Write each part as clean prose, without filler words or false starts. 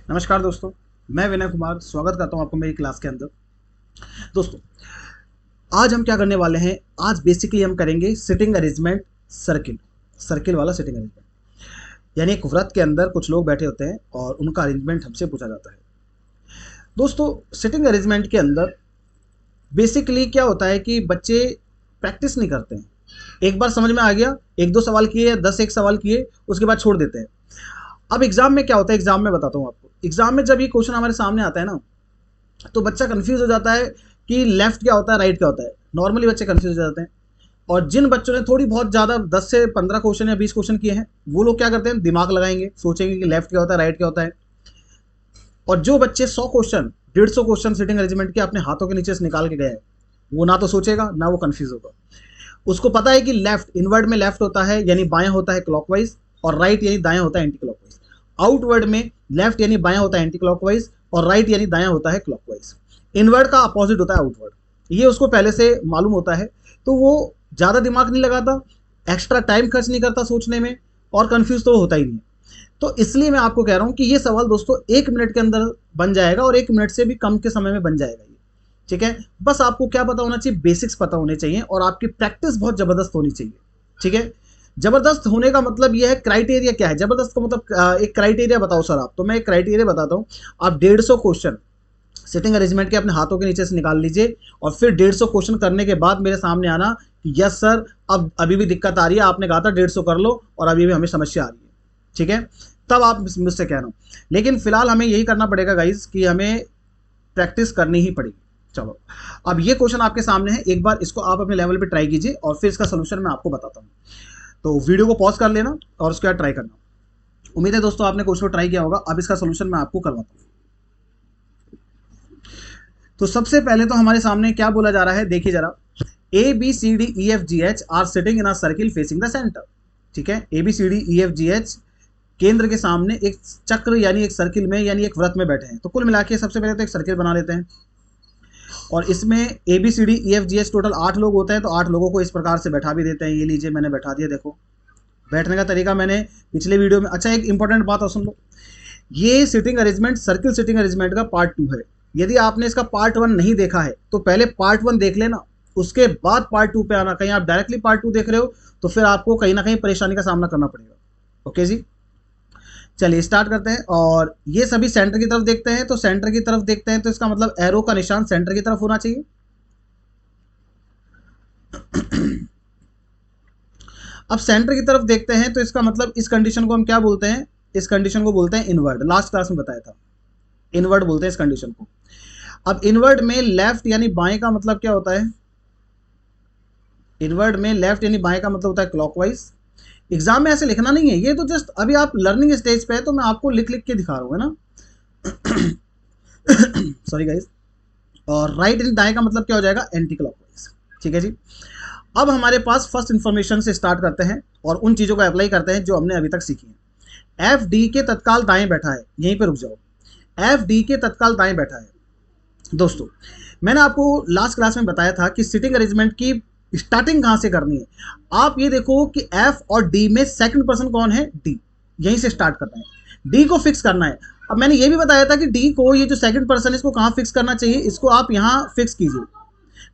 नमस्कार दोस्तों, मैं विनय कुमार स्वागत करता हूं आपको मेरी क्लास के अंदर। दोस्तों, आज हम क्या करने वाले हैं? आज बेसिकली हम करेंगे सिटिंग अरेंजमेंट सर्किल, सर्किल वाला सिटिंग अरेंजमेंट। यानी एक वृत्त के अंदर कुछ लोग बैठे होते हैं और उनका अरेंजमेंट हमसे पूछा जाता है। दोस्तों, सिटिंग अरेंजमेंट के अंदर बेसिकली क्या होता है कि बच्चे प्रैक्टिस नहीं करते हैं। एक बार समझ में आ गया, एक दो सवाल किए, 10 एक सवाल किए, उसके बाद छोड़ देते हैं। अब एग्जाम में क्या होता है, एग्जाम में बताता हूँ आपको। एग्जाम में जब ये क्वेश्चन हमारे सामने आता है ना, तो बच्चा कंफ्यूज हो जाता है कि लेफ्ट क्या होता है, राइट क्या होता है। नॉर्मली बच्चे कंफ्यूज हो जाते हैं। और जिन बच्चों ने थोड़ी बहुत ज़्यादा 10 से 15 क्वेश्चन या 20 क्वेश्चन किए हैं, वो लोग क्या करते हैं, दिमाग लगाएंगे, सोचेंगे कि लेफ्ट क्या होता है, राइट क्या होता है। और जो बच्चे 100 क्वेश्चन 150 क्वेश्चन सिटिंग अरेंजमेंट के अपने हाथों के नीचे से निकाल के गए हैं, वो ना तो सोचेगा ना वो कंफ्यूज होगा। उसको पता है कि लेफ्ट, इनवर्ड में लेफ्ट होता है यानी बायां होता है क्लॉकवाइज, और राइट यानी दायां होता है एंटी क्लॉकवाइज। आउटवर्ड में लेफ्ट यानी बायां होता है एंटी क्लॉकवाइज, और राइट यानी दायां होता है क्लॉकवाइज। इनवर्ड का अपोजिट होता है आउटवर्ड। ये उसको पहले से मालूम होता है, तो वो ज़्यादा दिमाग नहीं लगाता, एक्स्ट्रा टाइम खर्च नहीं करता सोचने में, और कंफ्यूज तो होता ही नहीं। तो इसलिए मैं आपको कह रहा हूँ कि ये सवाल दोस्तों 1 मिनट के अंदर बन जाएगा, और 1 मिनट से भी कम के समय में बन जाएगा ये। ठीक है, बस आपको क्या पता होना चाहिए, बेसिक्स पता होने चाहिए, और आपकी प्रैक्टिस बहुत ज़बरदस्त होनी चाहिए। ठीक है, जबरदस्त होने का मतलब यह है, क्राइटेरिया क्या है जबरदस्त का मतलब? एक क्राइटेरिया बताओ सर आप। तो मैं एक क्राइटेरिया बताता हूँ। आप 150 क्वेश्चन सिटिंग अरेंजमेंट के अपने हाथों के नीचे से निकाल लीजिए, और फिर 150 क्वेश्चन करने के बाद मेरे सामने आना कि यस सर, अब अभी भी दिक्कत आ रही है, आपने कहा था 150 कर लो और अभी भी हमें समस्या आ रही है। ठीक है, तब आप मुझसे कहना। लेकिन फिलहाल हमें यही करना पड़ेगा गाइज कि हमें प्रैक्टिस करनी ही पड़ेगी। चलो, अब ये क्वेश्चन आपके सामने है, एक बार इसको आप अपने लेवल पे ट्राई कीजिए, और फिर इसका सोल्यूशन मैं आपको बताता हूँ। तो वीडियो को पॉज कर लेना और उसके बाद ट्राई करना। उम्मीद है दोस्तों आपने क्वेश्चन को ट्राई किया होगा। अब इसका सोल्यूशन मैं आपको करवाता हूँ। तो सबसे पहले तो हमारे सामने क्या बोला जा रहा है, देखिए जरा। A B C D E F G H are sitting in a circle facing the centre. ठीक है, A B C D E F G H केंद्र के सामने एक चक्र यानी एक सर्किल में यानी एक वृत्त में बैठे हैं। तो कुल मिला के सबसे पहले तो एक सर्किल बना लेते हैं, और इसमें A B C D E F G H total 8 लोग होते हैं। तो 8 लोगों को इस प्रकार से बैठा भी देते हैं। ये लीजिए, मैंने बैठा दिया। देखो, बैठने का तरीका मैंने पिछले वीडियो में। अच्छा, एक इंपॉर्टेंट बात और सुन लो। ये sitting arrangement, circle sitting arrangement का पार्ट 2 है। यदि आपने इसका पार्ट 1 नहीं देखा है तो पहले पार्ट 1 देख लेना, उसके बाद पार्ट 2 पे आना। कहीं आप डायरेक्टली पार्ट 2 देख रहे हो तो फिर आपको कहीं ना कहीं परेशानी का सामना करना पड़ेगा। ओके जी, चलिए स्टार्ट करते हैं। और ये सभी सेंटर की तरफ देखते हैं। तो सेंटर की तरफ देखते हैं तो इसका मतलब एरो का निशान सेंटर की तरफ होना चाहिए। अब सेंटर की तरफ देखते हैं तो इसका मतलब इस कंडीशन को हम क्या बोलते हैं? इस कंडीशन को बोलते हैं इनवर्ड। लास्ट क्लास में बताया था, इनवर्ड बोलते हैं इस कंडीशन को। अब इनवर्ड में लेफ्ट यानी बाएं का मतलब क्या होता है? इनवर्ड में लेफ्ट यानी बाएं का मतलब होता है क्लॉकवाइज। एग्जाम में ऐसे लिखना नहीं है, ये तो जस्ट अभी आप लर्निंग स्टेज पे है, तो मैं आपको लिख लिख के दिखा रहा हूँ, है ना। Sorry guys. और राइट यानी दाएं का मतलब क्या हो जाएगा? Anti clockwise. ठीक है जी। अब हमारे पास फर्स्ट इंफॉर्मेशन से स्टार्ट करते हैं और उन चीज़ों को अप्लाई करते हैं जो हमने अभी तक सीखी है। एफ डी के तत्काल दाएं बैठा है, यहीं पे रुक जाओ। एफ डी के तत्काल दाएं बैठा है। दोस्तों, मैंने आपको लास्ट क्लास में बताया था कि सिटिंग अरेंजमेंट की स्टार्टिंग कहाँ से करनी है। आप ये देखो कि एफ और डी में सेकंड पर्सन कौन है? डी। यहीं से स्टार्ट करना है, डी को फिक्स करना है। अब मैंने ये भी बताया था कि डी को, ये जो सेकंड पर्सन है, इसको कहाँ फिक्स करना चाहिए? इसको आप यहाँ फिक्स कीजिए।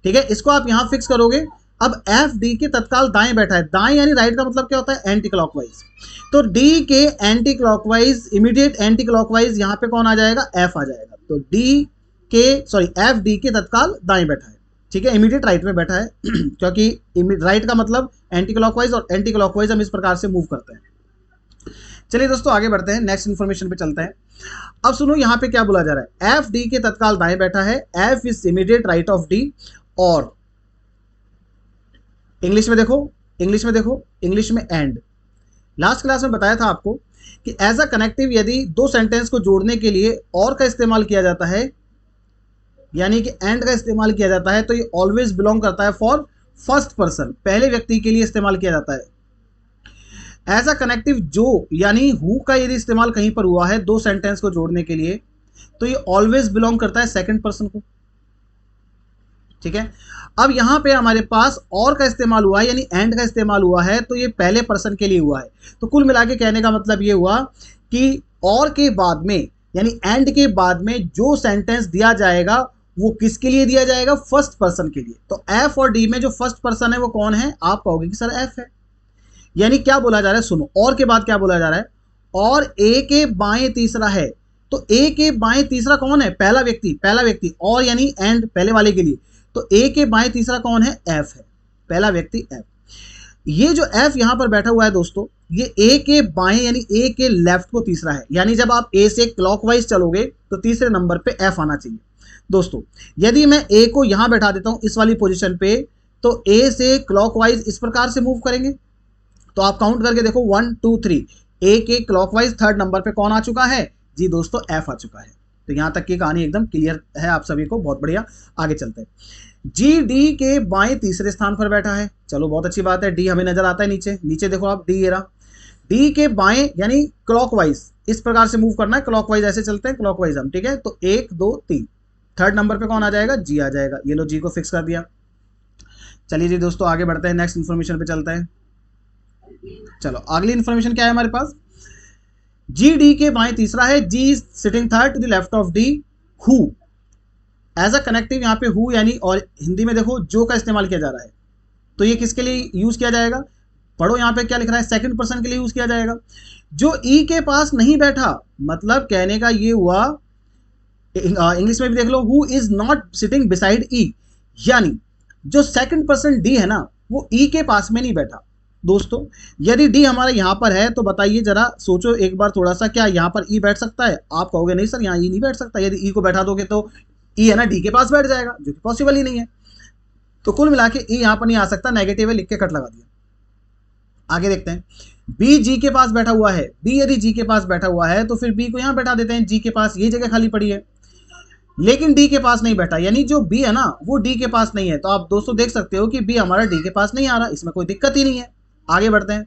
ठीक है, इसको आप यहाँ फिक्स करोगे। अब एफ डी के तत्काल दाएं बैठा है। दाएं यानी राइट का मतलब क्या होता है? Anti clockwise. तो डी के anti clockwise, immediate anti clockwise, यहाँ पे कौन आ जाएगा? एफ आ जाएगा। तो डी के, सॉरी, एफ डी के तत्काल दाएं बैठा है। ठीक है, इमीडिएट राइट में बैठा है क्योंकि राइट का मतलब एंटी क्लॉकवाइज, और एंटी क्लॉकवाइज हम इस प्रकार से मूव करते हैं। चलिए दोस्तों आगे बढ़ते हैं, नेक्स्ट इन्फॉर्मेशन पे चलते हैं। अब सुनो, यहाँ पे क्या बोला जा रहा है? एफ डी के तत्काल दाएं बैठा है। F is immediate right of D. और इंग्लिश में देखो, इंग्लिश में देखो, इंग्लिश में एंड। लास्ट क्लास में बताया था आपको कि एज अ कनेक्टिव यदि दो सेंटेंस को जोड़ने के लिए और का इस्तेमाल किया जाता है, यानी कि एंड का इस्तेमाल किया जाता है, तो ये ऑलवेज बिलोंग करता है फॉर फर्स्ट पर्सन, पहले व्यक्ति के लिए इस्तेमाल किया जाता है। एज अ कनेक्टिव जो, यानी हु का यदि इस्तेमाल कहीं पर हुआ है दो सेंटेंस को जोड़ने के लिए, तो ये ऑलवेज बिलोंग करता है सेकंड पर्सन को। ठीक है, अब यहां पे हमारे पास और का इस्तेमाल हुआ है, यानी एंड का इस्तेमाल हुआ है, तो ये पहले पर्सन के लिए हुआ है। तो कुल मिला के कहने का मतलब ये हुआ कि और के बाद में यानी एंड के बाद में जो सेंटेंस दिया जाएगा वो किसके लिए दिया जाएगा, फर्स्ट पर्सन के लिए। तो एफ और डी में जो फर्स्ट पर्सन है वो कौन है, आप कहोगे कि सर एफ है। यानी क्या बोला जा रहा है, सुनो, और के बाद क्या बोला जा रहा है, और ए के बाएं तीसरा है। तो ए के बाएं तीसरा कौन है, पहला व्यक्ति, और यानी एंड पहले वाले के लिए। तो ए के बाएं तीसरा कौन है, एफ है, पहला व्यक्ति एफ। ये जो एफ यहां पर बैठा हुआ है दोस्तों, ये ए के बाएं यानी ए के लेफ्ट को तीसरा है। यानी जब आप ए से क्लॉकवाइज चलोगे तो तीसरे नंबर पे एफ आना चाहिए। दोस्तों यदि मैं ए को यहां बैठा देता हूं इस वाली पोजीशन पे, तो ए से क्लॉकवाइज इस प्रकार से मूव करेंगे। तो आप काउंट करके देखो 1 2 3, ए के क्लॉकवाइज थर्ड नंबर पे कौन आ चुका है जी दोस्तों, एफ आ चुका है। तो यहां तक की कहानी एकदम क्लियर है आप सभी को, बहुत बढ़िया। आगे चलते हैं। जी डी के बाएं तीसरे स्थान पर बैठा है, चलो बहुत अच्छी बात है। डी हमें नजर आता है नीचे देखो आप, डी ये रहा। डी के बाएं यानी क्लॉकवाइज इस प्रकार से मूव करना है, क्लॉकवाइज ऐसे चलते हैं, क्लॉकवाइज हम, ठीक है। तो 1 2 3, थर्ड नंबर पे कौन आ जाएगा, जी आ जाएगा। ये लो जी को फिक्स कर दिया। चलिए जी दोस्तों आगे बढ़ते हैं, नेक्स्ट इंफॉर्मेशन पे चलते हैं। चलो अगली इंफॉर्मेशन क्या है हमारे पास, जी डी के बाएं तीसरा है, G sitting third to the left of D, who as a connective. यहाँ पे हु यानी, और हिंदी में देखो जो का इस्तेमाल किया जा रहा है। तो ये किसके लिए यूज किया जाएगा, पढ़ो यहाँ पे क्या लिख रहा है, सेकंड पर्सन के लिए यूज किया जाएगा। जो ई के पास नहीं बैठा, मतलब कहने का ये हुआ, इंग्लिश में भी देख लो, who is not sitting beside E, यानी जो सेकंड पर्सन डी है ना वो ई के पास में नहीं बैठा। दोस्तों यदि डी हमारे यहाँ पर है तो बताइए जरा, सोचो एक बार थोड़ा सा, क्या यहाँ पर ई बैठ सकता है? आप कहोगे नहीं सर यहाँ ई नहीं बैठ सकता। यदि ई को बैठा दोगे तो ई है ना डी के पास बैठ जाएगा, जो कि पॉसिबल ही नहीं है। तो कुल मिला के ई यहाँ पर नहीं आ सकता, नेगेटिव है, लिख के कट लगा दिया। आगे देखते हैं, बी जी के पास बैठा हुआ है। बी यदि जी के पास बैठा हुआ है तो फिर बी को यहाँ बैठा देते हैं, जी के पास ये जगह खाली पड़ी है, लेकिन डी के पास नहीं बैठा, यानी जो बी है ना वो डी के पास नहीं है। तो आप दोस्तों देख सकते हो कि बी हमारा डी के पास नहीं आ रहा, इसमें कोई दिक्कत ही नहीं है। आगे बढ़ते हैं,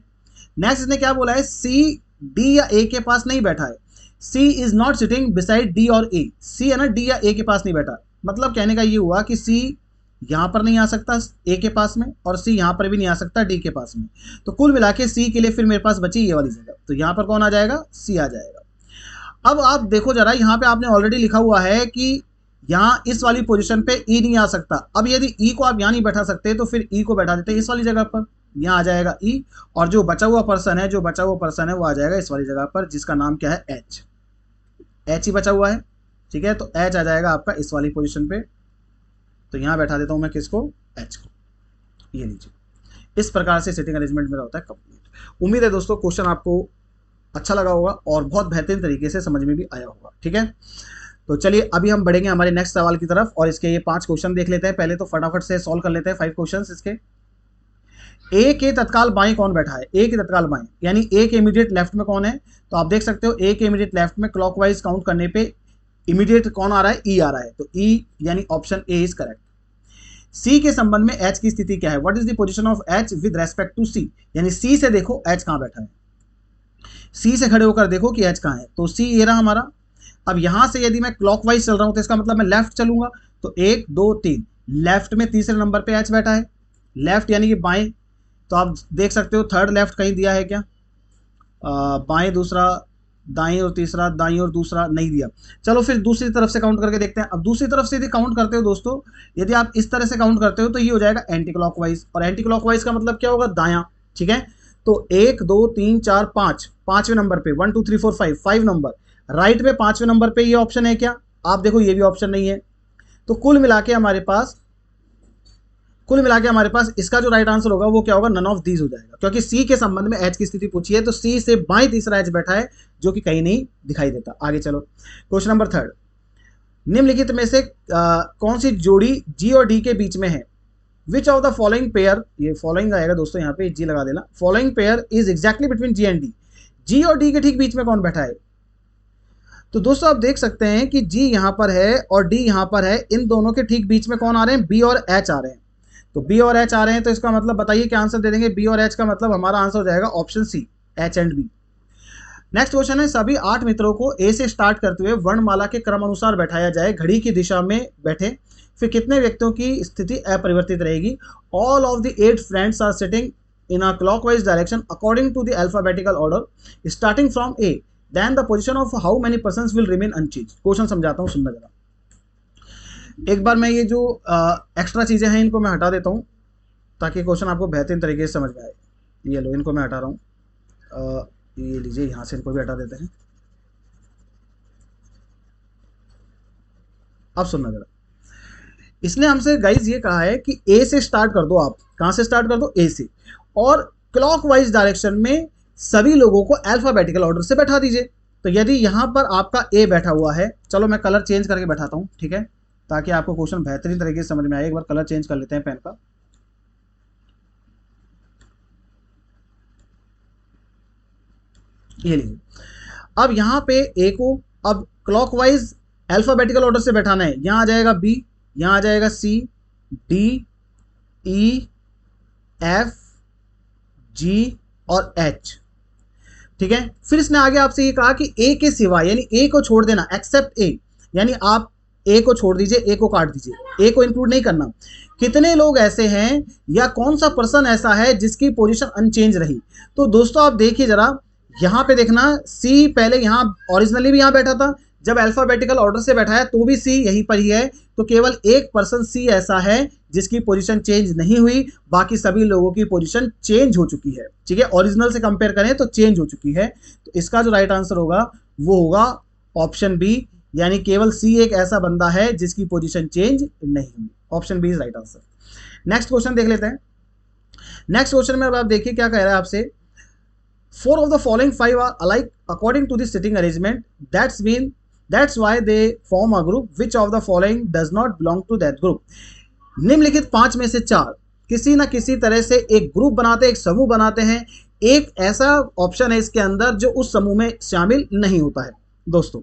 नेक्स्ट इसने क्या बोला है, सी डी या ए के पास नहीं बैठा है। C is not sitting beside D और ए, सी है ना डी या ए के पास नहीं बैठा, मतलब कहने का ये हुआ कि सी यहाँ पर नहीं आ सकता ए के पास में, और सी यहाँ पर भी नहीं आ सकता डी के पास में। तो कुल मिला के सी के लिए फिर मेरे पास बची ये वाली जगह, तो यहाँ पर कौन आ जाएगा, सी आ जाएगा। अब आप देखो जरा, यहाँ पे आपने ऑलरेडी लिखा हुआ है कि यहाँ इस वाली पोजीशन पे ई नहीं आ सकता। अब यदि ई को आप यहाँ नहीं बैठा सकते तो फिर ई को बैठा देते इस वाली जगह पर, यहाँ आ जाएगा ई, और जो बचा हुआ पर्सन है वो आ जाएगा इस वाली जगह पर, जिसका नाम क्या है, एच। एच ही बचा हुआ है, ठीक है। तो एच आ जाएगा आपका इस वाली पोजीशन पे। तो यहाँ बैठा देता हूँ मैं किसको, एच को, ये लीजिए। इस प्रकार से सिटिंग अरेंजमेंट मेरा होता है कंप्लीट। उम्मीद है दोस्तों क्वेश्चन आपको अच्छा लगा होगा और बहुत बेहतरीन तरीके से समझ में भी आया होगा, ठीक है। तो चलिए अभी हम बढ़ेंगे हमारे नेक्स्ट सवाल की तरफ, और इसके ये 5 क्वेश्चन देख लेते हैं। पहले तो फटाफट से सॉल्व कर लेते हैं 5 क्वेश्चन इसके। ए के तत्काल बाएं कौन बैठा है, ए के तत्काल बाएं यानी ए के इमीडिएट लेफ्ट में कौन है। तो आप देख सकते हो ए के इमीडिएट लेफ्ट में क्लॉकवाइज काउंट करने पे इमीडिएट कौन आ रहा है, ई आ रहा है। तो ई यानी option A is correct. C के संबंध में एच की स्थिति क्या है, what is the position of H with respect to C, यानी सी से देखो एच कहां बैठा है, सी से खड़े होकर देखो कि एच कहां है। तो सी ये रहा हमारा। अब यहां से यदि मैं क्लॉकवाइज चल रहा हूं तो इसका मतलब मैं लेफ्ट चलूंगा, तो 1 2 3, लेफ्ट में तीसरे नंबर पे एच बैठा है, लेफ्ट यानी कि बाएं। तो आप देख सकते हो थर्ड लेफ्ट कहीं दिया है क्या, बाएं दूसरा, दाएं और तीसरा, दाएं और दूसरा नहीं दिया। चलो फिर दूसरी तरफ से काउंट करके देखते हैं। अब दूसरी तरफ से यदि काउंट करते हो दोस्तों, यदि आप इस तरह से काउंट करते हो तो ये हो जाएगा एंटी क्लॉकवाइज, और एंटी क्लॉकवाइज का मतलब क्या होगा, दायां, ठीक है। तो 1 2 3 4 5, पांचवें नंबर पे 1 2 3 4 5, 5 नंबर राइट में पांचवें नंबर पे ये ऑप्शन है क्या, आप देखो ये भी ऑप्शन नहीं है। तो कुल मिला के हमारे पास इसका जो राइट आंसर होगा वो क्या होगा, नन ऑफ दीज हो जाएगा, क्योंकि सी के संबंध में एच की स्थिति पूछी है। तो सी से बाएं तीसरा एच बैठा है, जो कि कहीं नहीं दिखाई देता। आगे चलो, क्वेश्चन नंबर 3, निम्नलिखित में से कौन सी जोड़ी जी और डी के बीच में है, which of the following pair, ये फॉलोइंग आएगा दोस्तों, यहाँ पे जी लगा देना, following pair is exactly between G and D, G और डी के ठीक बीच में कौन बैठा है। तो दोस्तों आप देख सकते हैं कि जी यहाँ पर है और डी यहाँ पर है, इन दोनों के ठीक बीच में कौन आ रहे हैं, बी और एच आ रहे हैं। तो बी और एच आ रहे हैं, तो इसका मतलब बताइए क्या आंसर दे देंगे, बी और एच का मतलब हमारा आंसर हो जाएगा option C, H and B. Next question है, सभी 8 मित्रों को ए से स्टार्ट करते हुए वर्णमाला के क्रम अनुसार बैठाया जाए, घड़ी की दिशा में बैठे, फिर कितने व्यक्तियों की स्थिति अपरिवर्तित रहेगी। All of the 8 friends are sitting in a clockwise direction according to the alphabetical order starting from A, then the position of how many persons will remain unchanged. Question समझाता हूँ, सुनना जरा। एक बार मैं ये जो एक्स्ट्रा चीज़ें हैं इनको मैं हटा देता हूँ ताकि क्वेश्चन आपको बेहतरीन तरीके से समझ में आए। ये लो, इनको मैं हटा रहा हूँ, ये लीजिए, यहाँ से इनको भी हटा देते हैं। अब सुनना जरा, इसने हमसे गाइज ये कहा है कि ए से स्टार्ट कर दो। आप कहाँ से स्टार्ट कर दो? ए से, और क्लॉकवाइज डायरेक्शन में सभी लोगों को अल्फाबेटिकल ऑर्डर से बैठा दीजिए। तो यदि यहाँ पर आपका ए बैठा हुआ है, चलो मैं कलर चेंज करके बैठाता हूँ, ठीक है, ताकि आपको क्वेश्चन बेहतरीन तरीके से समझ में आए। एक बार कलर चेंज कर लेते हैं पेन का। ये लीजिए, अब यहाँ पे ए को अब क्लॉकवाइज अल्फाबेटिकल ऑर्डर से बैठाना है। यहाँ आ जाएगा बी, यहाँ आ जाएगा सी, डी, ई, एफ, जी और एच, ठीक है। फिर इसने आगे आपसे ये कहा कि ए के सिवा, यानी ए को छोड़ देना, एक्सेप्ट ए, यानी आप ए को छोड़ दीजिए, ए को काट दीजिए, ए को इंक्लूड नहीं करना। कितने लोग ऐसे हैं या कौन सा पर्सन ऐसा है जिसकी पोजीशन अनचेंज रही? तो दोस्तों आप देखिए जरा, यहाँ पे देखना, सी पहले यहाँ ओरिजिनली भी यहाँ बैठा था, जब अल्फाबेटिकल ऑर्डर से बैठा है तो भी सी यहीं पर ही है। तो केवल एक पर्सन सी ऐसा है जिसकी पोजीशन चेंज नहीं हुई, बाकी सभी लोगों की पोजीशन चेंज हो चुकी है, ठीक है। ओरिजिनल से कंपेयर करें तो चेंज हो चुकी है। तो इसका जो राइट आंसर होगा वो होगा ऑप्शन बी, यानी केवल सी एक ऐसा बंदा है जिसकी पोजीशन चेंज नहीं हुई। Option B is right answer. Next question देख लेते हैं। नेक्स्ट क्वेश्चन में अब आप देखिए क्या कह रहा है आपसे। 4 of the following 5 are alike according to the sitting arrangement. That's why they form a group. Which of the following does not belong to that group? निम्नलिखित 5 में से 4 किसी ना किसी तरह से एक ग्रुप बनाते हैं, एक समूह बनाते हैं। एक ऐसा ऑप्शन है इसके अंदर जो उस समूह में शामिल नहीं होता है। दोस्तों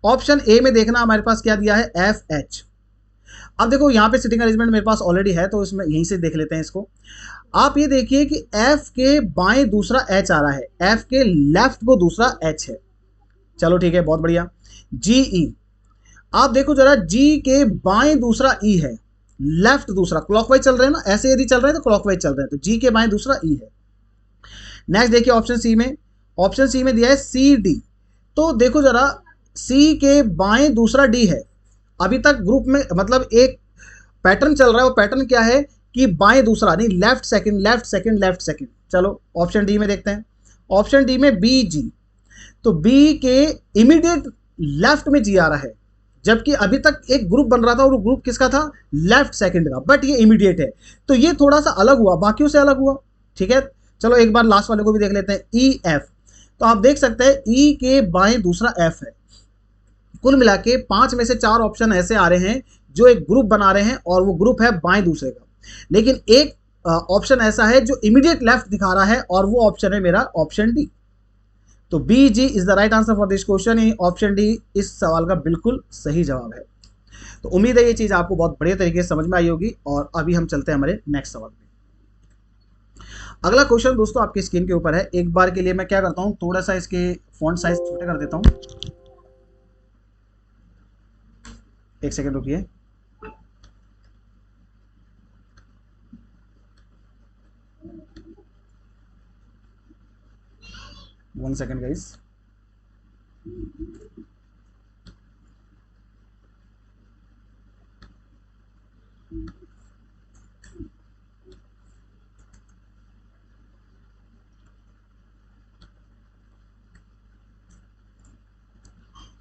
ऑप्शन ए में देखना हमारे पास क्या दिया है, एफ एच। अब देखो यहाँ पे सिटिंग अरेंजमेंट मेरे पास ऑलरेडी है, तो इसमें यहीं से देख लेते हैं इसको। आप ये देखिए कि एफ के बाएं दूसरा एच आ रहा है, एफ के लेफ्ट को दूसरा एच है। चलो ठीक है, बहुत बढ़िया। जी ई, आप देखो जरा, जी के बाएं दूसरा ई है, लेफ्ट दूसरा, क्लॉकवाइज चल रहे हैं ना, ऐसे यदि चल रहे हैं तो क्लॉकवाइज चल रहे हैं, तो जी के बाएं दूसरा ई है। नेक्स्ट देखिए ऑप्शन सी में, ऑप्शन सी में दिया है सी डी। तो देखो जरा, सी के बाएं दूसरा डी है। अभी तक ग्रुप में मतलब एक पैटर्न चल रहा है, वो पैटर्न क्या है कि बाएं दूसरा नहीं, left second, left second, left second. चलो ऑप्शन डी में देखते हैं। ऑप्शन डी में बी जी, तो बी के इमीडिएट लेफ्ट में जी आ रहा है, जबकि अभी तक एक ग्रुप बन रहा था और वो ग्रुप किसका था, लेफ्ट सेकंड का, बट ये इमीडिएट है, तो ये थोड़ा सा अलग हुआ, बाकियों से अलग हुआ, ठीक है। चलो एक बार लास्ट वाले को भी देख लेते हैं, ई एफ। तो आप देख सकते हैं ई के बाएं दूसरा एफ है। कुल मिला के 5 में से 4 ऑप्शन ऐसे आ रहे हैं जो एक ग्रुप बना रहे हैं और वो ग्रुप है बाएं दूसरे का, लेकिन एक ऑप्शन ऐसा है जो इमीडिएट लेफ्ट दिखा रहा है और वो ऑप्शन है मेरा ऑप्शन डी। तो B G is the right answer for this question. Option D इस सवाल का बिल्कुल सही जवाब है। तो उम्मीद है ये चीज आपको बहुत बढ़िया तरीके से समझ में आई होगी। और अभी हम चलते हैं हमारे नेक्स्ट सवाल पे। अगला क्वेश्चन दोस्तों आपकी स्क्रीन के ऊपर है। एक बार के लिए मैं क्या करता हूँ, थोड़ा सा इसके फॉन्ट साइज छोटे कर देता हूँ। एक सेकंड रुकिए। One second guys.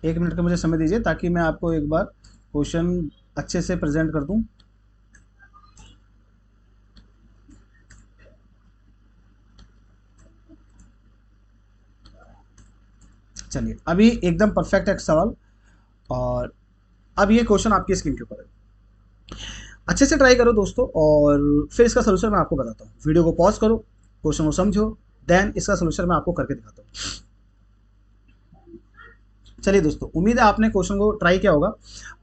एक मिनट का मुझे समय दीजिए ताकि मैं आपको एक बार क्वेश्चन अच्छे से प्रेजेंट कर दूं। चलिए, अभी एकदम परफेक्ट है सवाल, और अब ये क्वेश्चन आपकी स्क्रीन के ऊपर है। अच्छे से ट्राई करो दोस्तों, और फिर इसका सोल्यूशन मैं आपको बताता हूँ। वीडियो को पॉज करो, क्वेश्चन को समझो, देन इसका सोल्यूशन मैं आपको करके दिखाता हूँ। चलिए दोस्तों, उम्मीद है आपने क्वेश्चन को ट्राई किया होगा।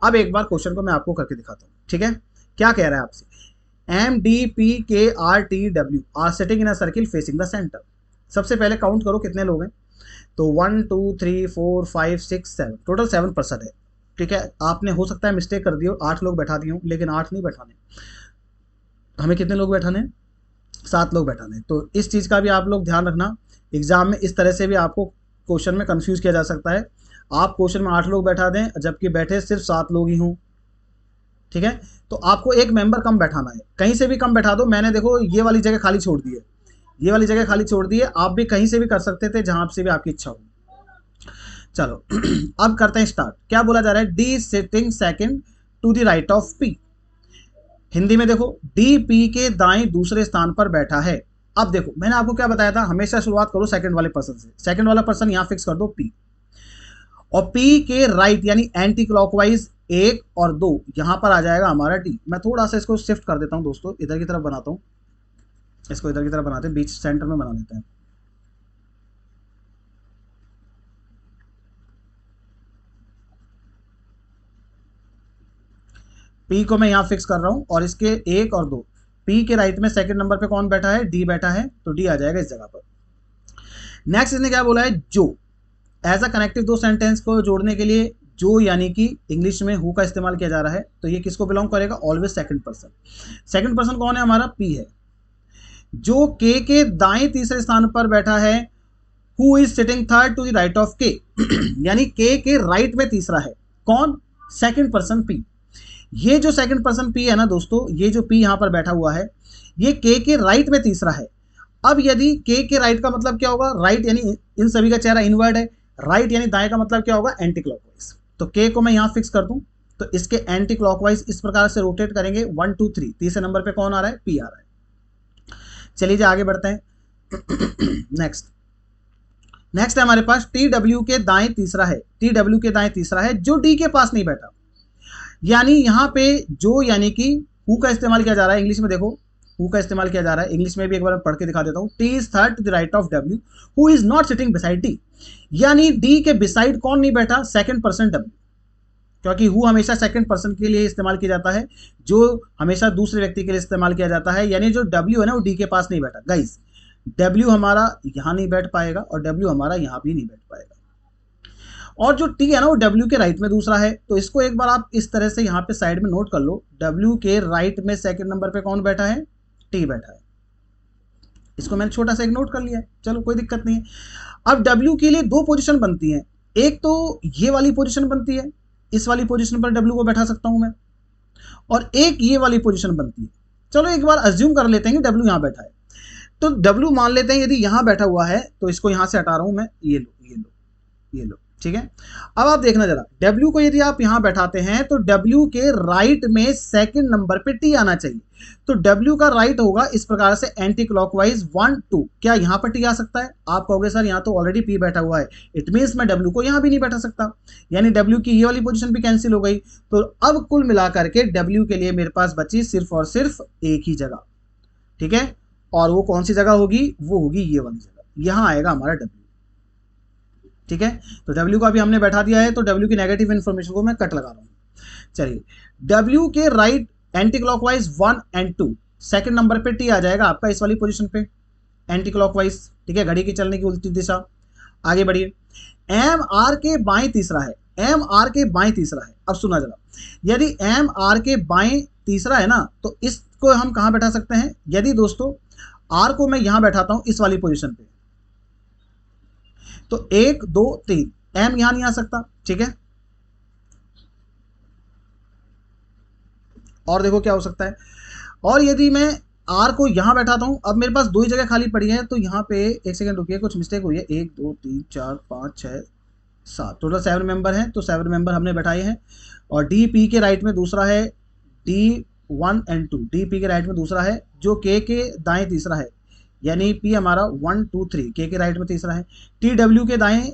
अब एक बार क्वेश्चन को मैं आपको करके दिखाता हूँ, ठीक है। क्या कह रहा है आपसे, एम डी पी के R T W R sitting in a circle facing the centre. सबसे पहले काउंट करो कितने लोग हैं। तो 1 2 3 4 5 6 7, टोटल 7 पर्सन है, ठीक है। आपने हो सकता है मिस्टेक कर दी हो, 8 लोग बैठा दिए हो, लेकिन 8 नहीं बैठाने, हमें कितने लोग बैठाने, 7 लोग बैठाने। तो इस चीज़ का भी आप लोग ध्यान रखना, एग्जाम में इस तरह से भी आपको क्वेश्चन में कंफ्यूज किया जा सकता है। आप क्वेश्चन में 8 लोग बैठा दें जबकि बैठे सिर्फ 7 लोग ही हों, ठीक है, तो आपको एक मेंबर कम बैठाना है, कहीं से भी कम बैठा दो। मैंने देखो ये वाली जगह खाली छोड़ दी है, ये वाली जगह खाली छोड़ दी है, आप भी कहीं से भी कर सकते थे, जहां से भी आपकी इच्छा हो। चलो अब करते हैं स्टार्ट। क्या बोला जा रहा है, D sitting second to the right of P. Hindi में देखो, डी पी के दाएं दूसरे स्थान पर बैठा है। अब देखो मैंने आपको क्या बताया था, हमेशा शुरुआत करो सेकंड वाले पर्सन से। सेकंड वाला पर्सन यहां फिक्स कर दो पी, और पी के राइट यानी एंटी क्लॉकवाइज 1 और 2 यहां पर आ जाएगा हमारा डी। मैं थोड़ा सा इसको शिफ्ट कर देता हूं दोस्तों, इधर की तरफ बनाता हूं, इसको इधर की तरफ बनाते हैं, बीच सेंटर में बना देते हैं। पी को मैं यहां फिक्स कर रहा हूं, और इसके 1 और 2, पी के राइट में सेकंड नंबर पे कौन बैठा है, डी बैठा है, तो डी आ जाएगा इस जगह पर। नेक्स्ट इसने क्या बोला है, जो। एज अ कनेक्टिव दो सेंटेंस को जोड़ने के लिए जो यानी कि इंग्लिश में हु का इस्तेमाल किया जा रहा है, तो ये किसको बिलोंग करेगा, always second person. Second person कौन है हमारा, पी है, जो के दाएं तीसरे स्थान पर बैठा है। Who is sitting third to the right of K, यानी के राइट में तीसरा है कौन, सेकंड पर्सन पी। ये जो सेकंड पर्सन पी है ना दोस्तों, ये जो पी यहां पर बैठा हुआ है, ये के राइट में तीसरा है। अब यदि के राइट का मतलब क्या होगा, राइट यानी इन सभी का चेहरा इनवर्ड है, राइट यानी दाएं का मतलब क्या होगा, एंटी क्लॉकवाइज। तो के को मैं यहां फिक्स कर दूं, तो इसके एंटी क्लॉकवाइज इस प्रकार से रोटेट करेंगे, 1 2 3, तीसरे नंबर पे कौन आ रहा है, पी आ रहा है। चलिए आगे बढ़ते हैं। नेक्स्ट है हमारे पास टी डब्ल्यू के दाएं तीसरा है, टी डब्ल्यू के दाएं तीसरा है, जो डी के पास नहीं बैठा। यानी यहां पे जो यानी कि हु का इस्तेमाल किया जा रहा है, इंग्लिश में देखो हु का इस्तेमाल किया जा रहा है, इंग्लिश में भी एक बार पढ़ के दिखा देता हूं। T is third to the right of W who is not sitting beside D. यानी डी के बिसाइड कौन नहीं बैठा, सेकंड पर्सन डब्ल्यू, क्योंकि हु हमेशा सेकंड पर्सन के लिए इस्तेमाल किया जाता है, जो हमेशा दूसरे व्यक्ति के लिए इस्तेमाल किया जाता है। यानी जो डब्ल्यू है ना, वो डी के पास नहीं बैठा। गाइस डब्ल्यू हमारा यहां नहीं बैठ पाएगा, और डब्ल्यू हमारा यहां भी नहीं बैठ पाएगा। और जो टी है ना, वो डब्ल्यू के राइट में दूसरा है। तो इसको एक बार आप इस तरह से यहाँ पे साइड में नोट कर लो, डब्ल्यू के राइट में सेकंड नंबर पे कौन बैठा है, टी बैठा है। इसको मैंने छोटा सा एक नोट कर लिया है, चलो कोई दिक्कत नहीं है। अब डब्ल्यू के लिए 2 पोजीशन बनती हैं, एक तो ये वाली पोजीशन बनती है, इस वाली पोजीशन पर डब्ल्यू को बैठा सकता हूं मैं, और एक ये वाली पोजीशन बनती है। चलो एक बार अज्यूम कर लेते हैं कि डब्ल्यू यहां बैठा है, तो डब्ल्यू मान लेते हैं यदि यहां बैठा हुआ है, तो इसको यहां से हटा रहा हूं मैं, ये लो ये लो ये लो, ठीक है। अब आप देखना जरा, डब्ल्यू को यदि आप यहां बैठाते हैं, तो डब्ल्यू के राइट में सेकंड नंबर पे टी आना चाहिए। तो डब्ल्यू का राइट होगा इस प्रकार से एंटी क्लॉकवाइज 1 2। क्या यहां पर टी आ सकता है, आप कहोगे सर यहां तो ऑलरेडी पी बैठा हुआ है, इट मींस मैं डब्ल्यू को यहां भी नहीं बैठा सकता, यानी डब्ल्यू की ये वाली पोजीशन भी कैंसिल हो गई। तो अब कुल मिलाकर के डब्ल्यू के लिए मेरे पास बची सिर्फ और सिर्फ एक ही जगह, ठीक है, और वो कौन सी जगह होगी, वो होगी ये वाली जगह, यहां आएगा हमारा डब्ल्यू, ठीक है। तो डब्ल्यू को अभी हमने बैठा दिया है, तो डब्ल्यू की नेगेटिव इन्फॉर्मेशन को मैं कट लगा रहा हूं। चलिए, डब्ल्यू के राइट एंटी क्लॉकवाइज 1 और 2, सेकंड नंबर पे टी आ जाएगा आपका इस वाली पोजीशन पे, एंटी क्लॉकवाइज, ठीक है, घड़ी की चलने की उल्टी दिशा। आगे बढ़िए, एम आर के बाएं तीसरा है, एम आर के बाएं तीसरा है। अब सुना जरा, यदि एम आर के बाएं तीसरा है ना, तो इसको हम कहां बैठा सकते हैं, यदि दोस्तों आर को मैं यहां बैठाता हूं इस वाली पोजीशन पे, तो 1 2 3, एम यहां नहीं आ सकता, ठीक है। और देखो क्या हो सकता है, और यदि मैं आर को यहां बैठाता हूं, अब मेरे पास 2 ही जगह खाली पड़ी है, तो यहां पे एक सेकंड रुकिए, कुछ मिस्टेक हुई है, 1 2 3 4 5 6 7, टोटल 7 मेंबर हैं, तो 7 मेंबर हमने बैठाए हैं। और डी पी के राइट में दूसरा है, डी 1 और 2, डी पी के राइट में दूसरा है, जो के दाएं तीसरा है, यानी पी हमारा 1 2 3, के राइट में तीसरा है, टी डब्ल्यू के दाएं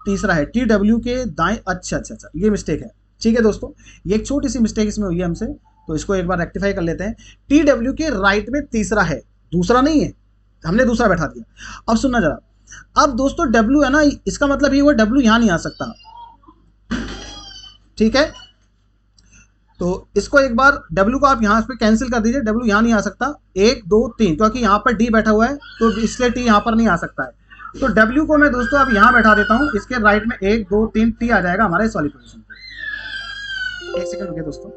तीसरा है, टी डब्ल्यू के दाएं, अच्छा, ये मिस्टेक है, ठीक है दोस्तों, ये एक छोटी सी मिस्टेक इसमें हुई है हमसे, तो इसको एक बार रेक्टिफाई कर लेते हैं। टी डब्ल्यू के राइट में तीसरा है, दूसरा नहीं है, हमने दूसरा बैठा दिया। अब सुनना जरा, अब दोस्तों डब्ल्यू है ना, इसका मतलब ये हुआ डब्ल्यू यहां नहीं आ सकता, ठीक है। तो इसको एक बार डब्ल्यू को आप यहां पे कैंसिल कर दीजिए, डब्ल्यू यहां नहीं आ सकता, 1 2 3, क्योंकि यहां पर डी बैठा हुआ है, तो इसलिए टी यहां पर नहीं आ सकता है। तो डब्ल्यू को मैं दोस्तों अब यहां बैठा देता हूं, इसके राइट में 1 2 3 टी आ जाएगा हमारे इस वाली पोजीशन पे। एक सेकंड रुकिए दोस्तों,